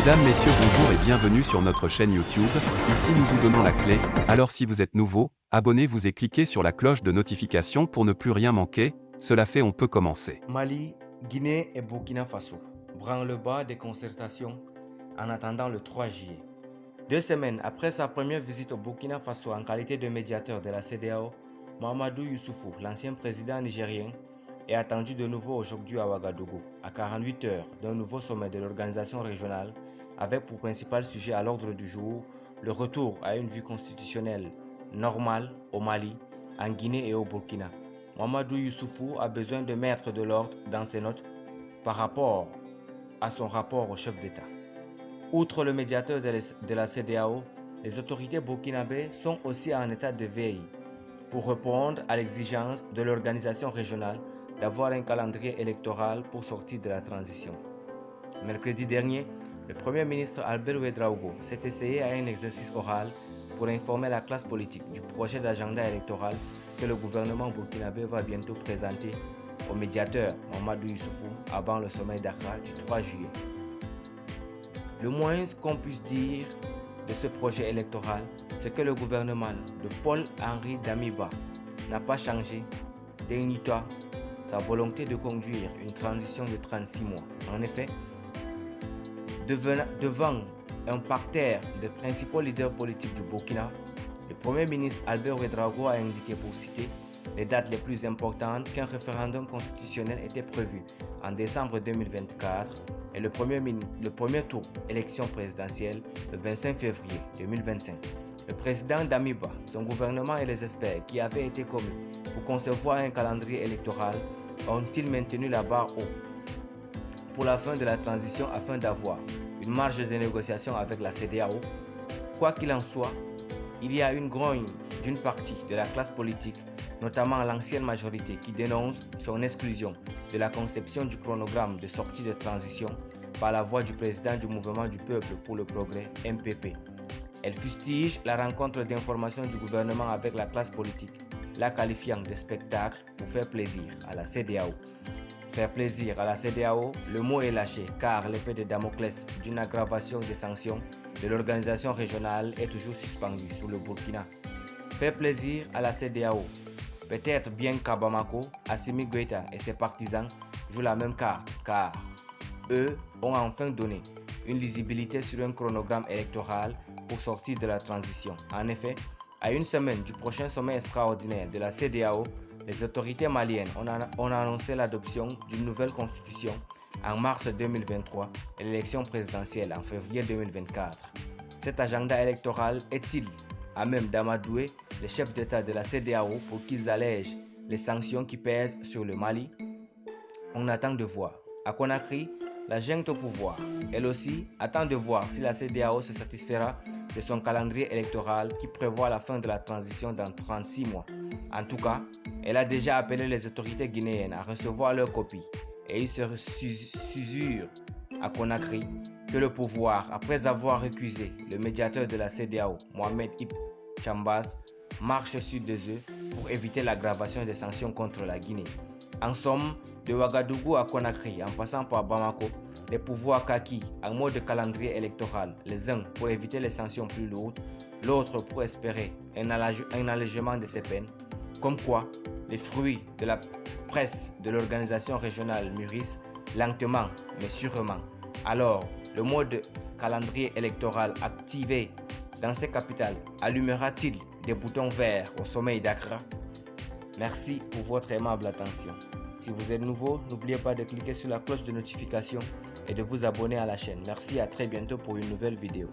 Mesdames, Messieurs, bonjour et bienvenue sur notre chaîne YouTube. Ici nous vous donnons la clé, alors si vous êtes nouveau, abonnez-vous et cliquez sur la cloche de notification pour ne plus rien manquer. Cela fait, on peut commencer. Mali, Guinée et Burkina Faso. Branle-bas des concertations en attendant le 3 juillet. 2 semaines après sa première visite au Burkina Faso en qualité de médiateur de la CEDEAO, Mahamadou Issoufou, l'ancien président nigérien, est attendu de nouveau aujourd'hui à Ouagadougou, à 48 heures d'un nouveau sommet de l'organisation régionale, avec pour principal sujet à l'ordre du jour le retour à une vie constitutionnelle normale au Mali, en Guinée et au Burkina. Mahamadou Issoufou a besoin de mettre de l'ordre dans ses notes par rapport à son rapport au chef d'État. Outre le médiateur de la CEDEAO, les autorités burkinabées sont aussi en état de veille pour répondre à l'exigence de l'organisation régionale d'avoir un calendrier électoral pour sortir de la transition. Mercredi dernier, le Premier ministre Albert Ouedraogo s'est essayé à un exercice oral pour informer la classe politique du projet d'agenda électoral que le gouvernement burkinabé va bientôt présenter au médiateur Mahamadou Issoufou avant le sommet d'Accra du 3 juillet. Le moins qu'on puisse dire de ce projet électoral, c'est que le gouvernement de Paul-Henri Damiba n'a pas changé d'un iota sa volonté de conduire une transition de 36 mois. En effet, devant un parterre de principaux leaders politiques du Burkina, le Premier ministre Albert Ouedraogo a indiqué, pour citer, les dates les plus importantes qu'un référendum constitutionnel était prévu en décembre 2024 et le premier tour élection présidentielle le 25 février 2025. Le président Damiba, son gouvernement et les experts qui avaient été commis pour concevoir un calendrier électoral ont-ils maintenu la barre haut pour la fin de la transition afin d'avoir une marge de négociation avec la CEDEAO? Quoi qu'il en soit, il y a une grogne d'une partie de la classe politique, notamment l'ancienne majorité, qui dénonce son exclusion de la conception du chronogramme de sortie de transition par la voix du président du Mouvement du Peuple pour le Progrès, MPP. Elle fustige la rencontre d'information du gouvernement avec la classe politique, la qualifiant de spectacle pour faire plaisir à la CEDEAO. Faire plaisir à la CEDEAO, le mot est lâché car l'épée de Damoclès d'une aggravation des sanctions de l'organisation régionale est toujours suspendue sur le Burkina. Faire plaisir à la CEDEAO, peut-être bien qu'à Bamako, Assimi Goïta et ses partisans jouent la même carte car eux ont enfin donné une lisibilité sur un chronogramme électoral pour sortir de la transition. En effet, à une semaine du prochain sommet extraordinaire de la CEDEAO, les autorités maliennes ont annoncé l'adoption d'une nouvelle constitution en mars 2023 et l'élection présidentielle en février 2024. Cet agenda électoral est-il à même d'amadouer les chefs d'État de la CEDEAO pour qu'ils allègent les sanctions qui pèsent sur le Mali? On attend de voir. À Conakry, la junte au pouvoir, elle aussi, attend de voir si la CEDEAO se satisfera de son calendrier électoral qui prévoit la fin de la transition dans 36 mois. En tout cas, elle a déjà appelé les autorités guinéennes à recevoir leurs copies et il se susure à Conakry que le pouvoir, après avoir récusé le médiateur de la CEDEAO, Mohamed Ibn Chambaz, marche sur 2 œufs pour éviter l'aggravation des sanctions contre la Guinée. En somme, de Ouagadougou à Conakry, en passant par Bamako, les pouvoirs kaki en mode calendrier électoral, les uns pour éviter les sanctions plus lourdes, l'autre pour espérer un allègement de ces peines. Comme quoi, les fruits de la presse de l'organisation régionale mûrissent lentement mais sûrement. Alors, le mode calendrier électoral activé dans ces capitales allumera-t-il des boutons verts au sommet d'Accra? Merci pour votre aimable attention. Si vous êtes nouveau, n'oubliez pas de cliquer sur la cloche de notification et de vous abonner à la chaîne. Merci, à très bientôt pour une nouvelle vidéo.